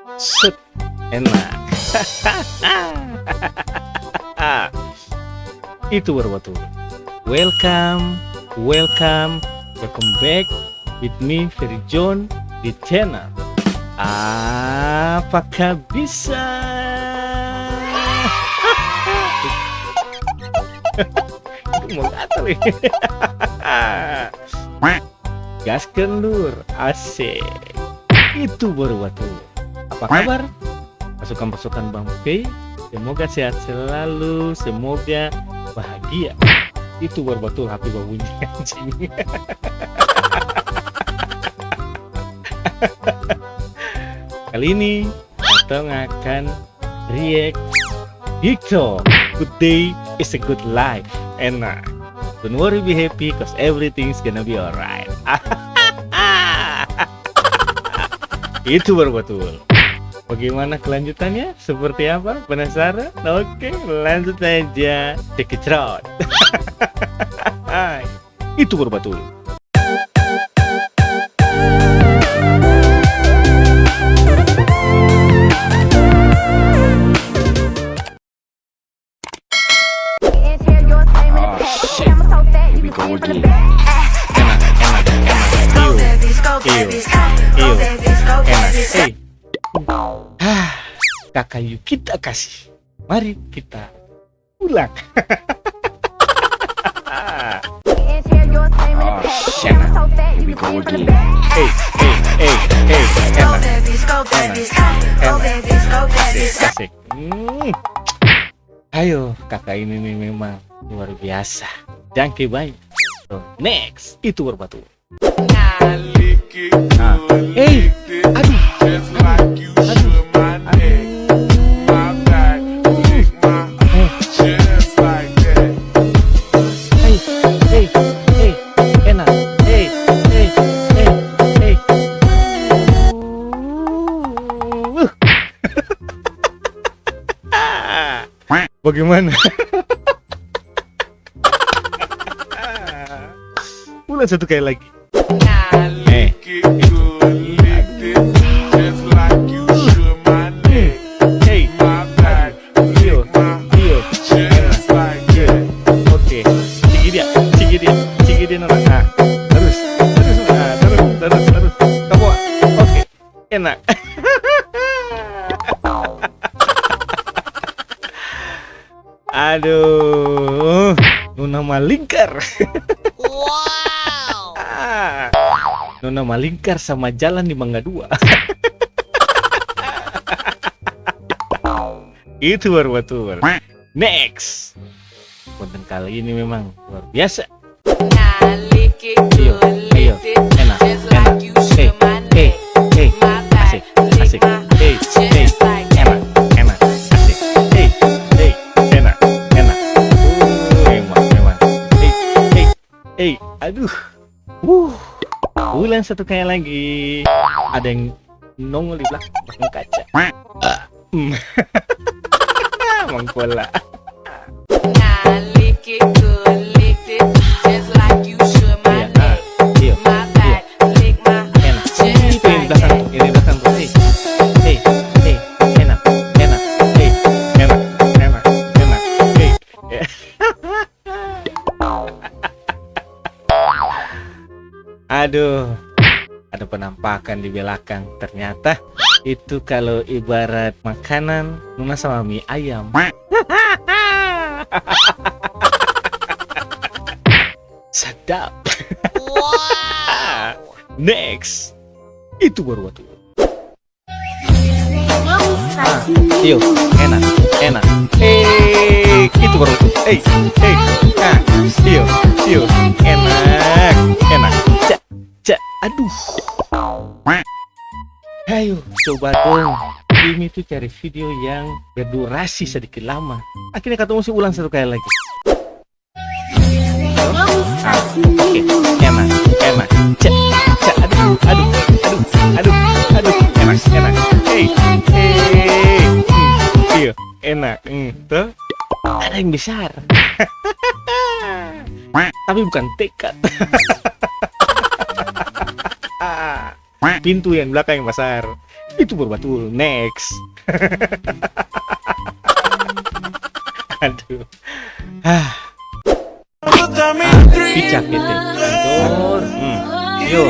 Set, enak. Itu berbetul. Welcome back with me Ferry John di channel Apakah Bisa. Itu mau gatal ya. Gaskeun lur, asik. Itu baru batu. Apa kabar? Pasukan-pasukan Bang P, semoga sehat selalu, semoga bahagia. Itu baru betul HP babunyi anjing. Kali ini Atong akan react TikTok. Good day is a good life. Enak. Don't worry, be happy, cause everything's gonna be alright. Itu baru betul. Bagaimana kelanjutannya? Seperti apa? Penasaran? Oke, lanjut aja. Take it out. Itu baru betul. Kakak yuk kita kasih. Mari kita ulang. Asik. Ayo, kakak ini nih memang luar biasa. Jangke baik. So, next, itu berbatu. Aduh. Bagaimana? Ulang satu kali lagi. Oke, cigi dia nona. Terus. Kamu, oke, enak. Aduh, Nona Malingkar. Wow. Nona Malingkar sama jalan di Mangga 2. Itu baru betul. Next, konten kali ini memang luar biasa. Ayo, enak. Asik. Aduh, ulang satu kali lagi. Ada yang nongol di belakang kaca. Mangkola. Aduh, ada penampakan di belakang. Ternyata itu kalau ibarat makanan Nuna sama mie ayam. Sedap. Wow. Next, itu baru waktu. Iyo, enak. Itu baru waktu. Iyo, enak. Aduh. Ayo, coba dong. Ini tuh cari video yang berdurasi sedikit lama. Akhirnya ketemu sih, ulang satu kali lagi. Oke, enak. Aduh, enak. Iya, enak. Tuh, ada yang besar. Tapi bukan tekad. Pintu yang belakang yang besar. Itu baru betul. Next. Aduh. Picak gitu. Ancur. Yo.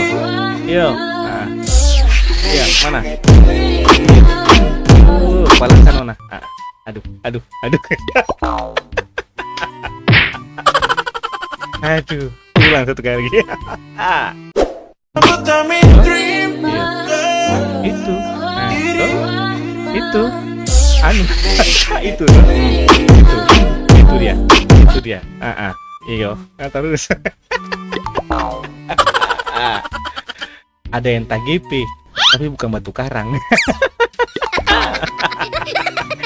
Yo. Nah. Ya, mana? Balasan Nona. Aduh. Aduh. Ulang satu kali lagi. Itu. Nah, itu. Anu. Itu. Itu dia. Iyo. Terus. Ada yang tagipi, tapi bukan batu karang.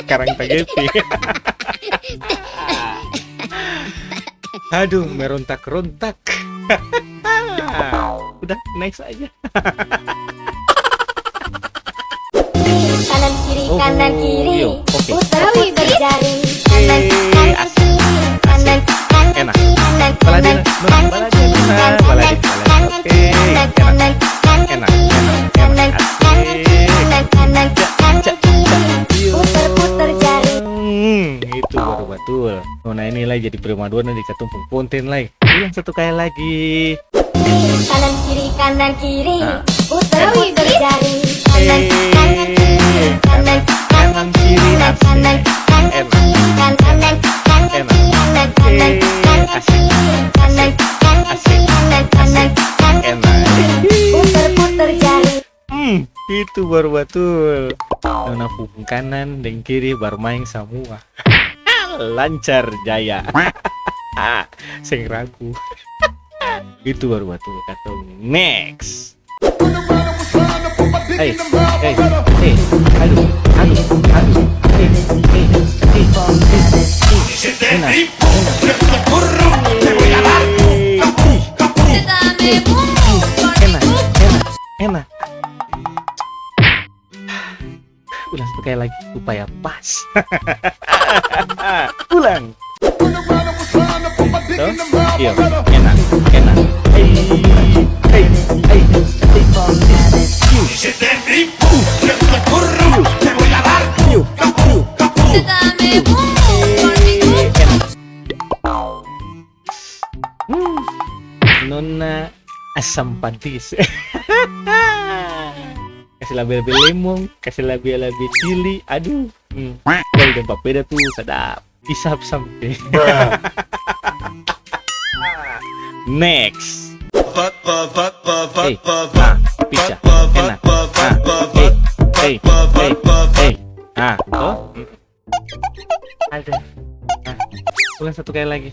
Karang tagipi. Aduh, merontak-rontak. Udah, next aja. Kanan kiri, kanan kiri. Iyo, oke. Putar jari. Kanan kiri, kanan Enak. kanan Baladin, baladin. Oke, putar jari. Itu baru betul. Nona inilah jadi primadona di Katumpung Ponten lagi. Ulang satu kali lagi. Kanan kiri. Putar jari. Kanan kiri, kanan kiri. Putar jari. Itu baru betul. Nona punggung kanan dan kiri bermain semua. Lancar jaya. Sing ragu. Itu baru betul kata. Next. Aduh. Enak. Ulang satu kali lagi supaya pas. Ulang. Tuh, iya, enak. Nona asam padis. Kasih label-label lemon, kasih label-label cili. Aduh. Kalau dan papeda tuh sedap. Isap sampai. Next. Pizza. Enak. Ada. Ulang satu kali lagi.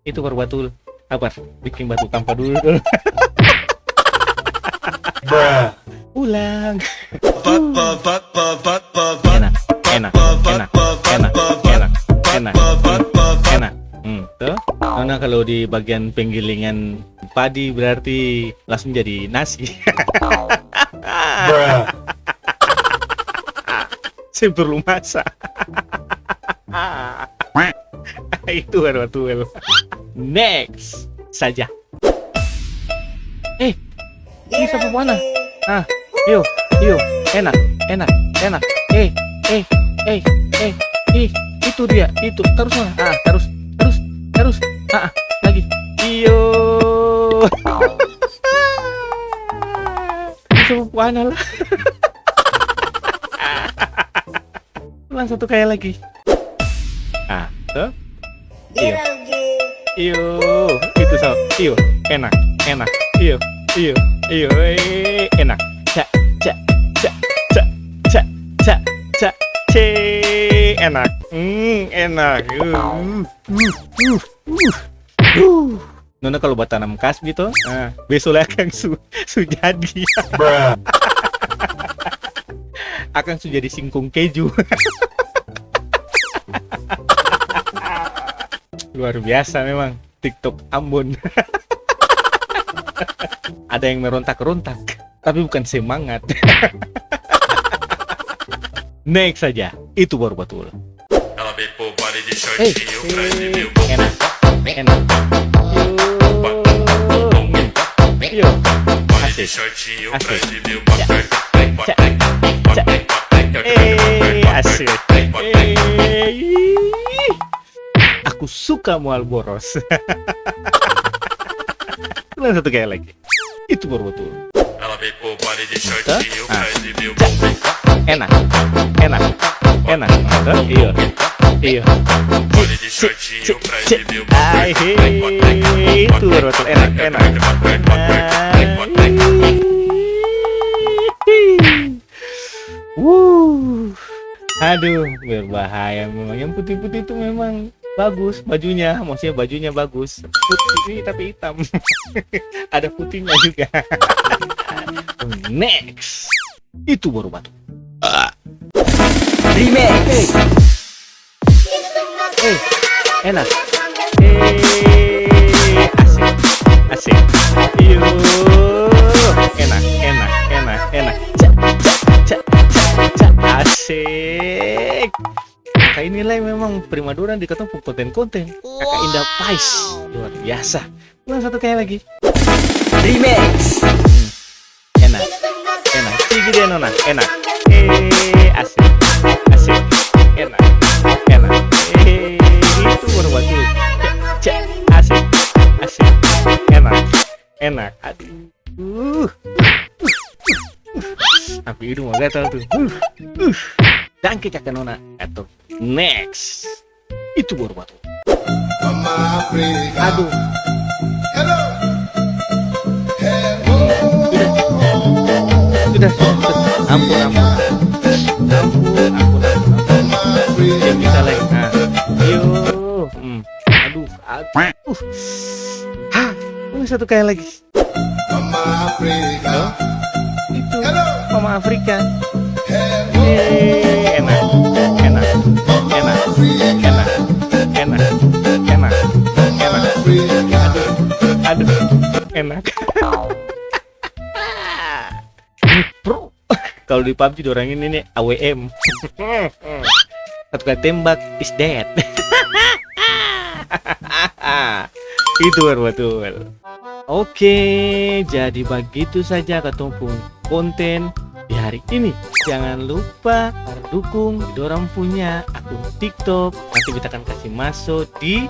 Itu baru betul. Apa? Bikin batu tanpa dulu. Ulang. Enak. Tuh. Karena kalau di bagian penggilingan padi berarti langsung jadi nasi. Saya perlu masak. Itu baru betul. Next saja. Ini siapa mana? Yuk, enak. Itu dia, itu terus mana? Terus, lagi. Iyo. Ini siapa mana lah? Ulang satu kali lagi. Tuh. Iyo, itu so. Iyo, enak. Iyo, enak. Cak. Enak. Enak. Nona kalau buat tanam kas gitu, besok akan jadi. Akan jadi singkong keju. Luar biasa memang TikTok Ambon. Ada yang merontak-rontak, tapi bukan semangat. Next saja, itu baru betul. Enak. Asik. ca. Asik. Aku suka mual boros. Ulang satu kali lagi. Itu baru betul. Enak. Iya. Itu baru betul. Enak. Aduh, berbahaya memang. Yang putih-putih itu memang bagus bajunya, maksudnya bajunya bagus. Putih tapi hitam. Ada putihnya juga. Next. Itu baru batu. Remix. Enak. Asik. Yo. Enak. Asik. Kakak inilah memang primadona di ketemu konten-konten. Kakak Indah Pais. Luar biasa. Ulang satu kali lagi. Remix. Enak. Cigi dia nona. Enak. Asik. Enak. Itu baru batu. Asik. Enak. Aduh. Tapi hidung mah gatal tuh. Dangke kakak nona. Atau next. Itu baru batu. Aduh. Sudah. Ampun. Yang bisa lagi. Nah. Yo. Aduh. Satu kali lagi. Itu Mama Afrika. Enak. Aduh, enak. Pro. Kalau di PUBG orang ini nih AWM. Satu kali tembak is dead. Itu betul. Oke, jadi begitu saja ketemu konten di hari ini. Jangan lupa dukung dorang punya akun TikTok. Nanti kita akan kasih masuk di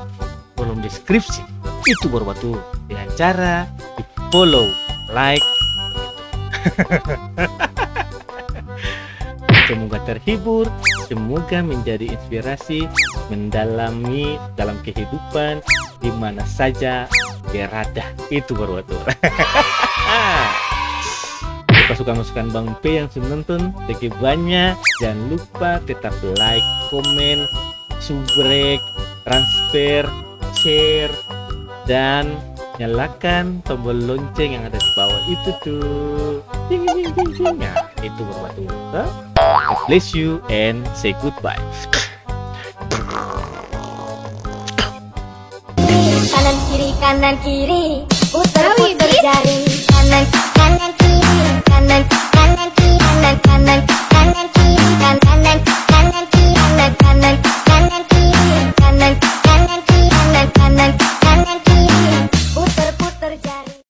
kolom deskripsi. Itu baru betul. Dengan cara di follow, like. Semoga terhibur, semoga menjadi inspirasi mendalami dalam kehidupan di mana saja berada. Itu baru betul. Jika suka masukan Bang P yang sudah nonton, thank you banyak. Jangan lupa tetap like, komen, subrek, transfer, share, dan nyalakan tombol lonceng yang ada di bawah itu tuh. Ding. Nah, itu baru betul. God bless you and say goodbye. Kanan kiri, putar jari. Kanan kiri, kanan kiri.